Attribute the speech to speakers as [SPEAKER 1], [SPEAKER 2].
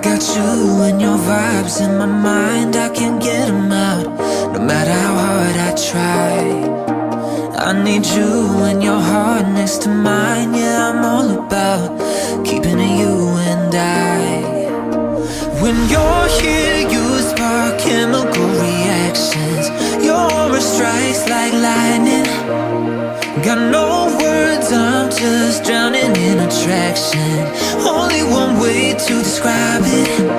[SPEAKER 1] got you and your vibes in my mind, I can't get them out, no matter how hard I try. I need you and your heart next to mine. Yeah, I'm all about keeping it you and I. When you're here, you spark chemical reactions. Your aura strikes like lightning. Got no words, I'm just drowning in attraction. Only one way to describe it.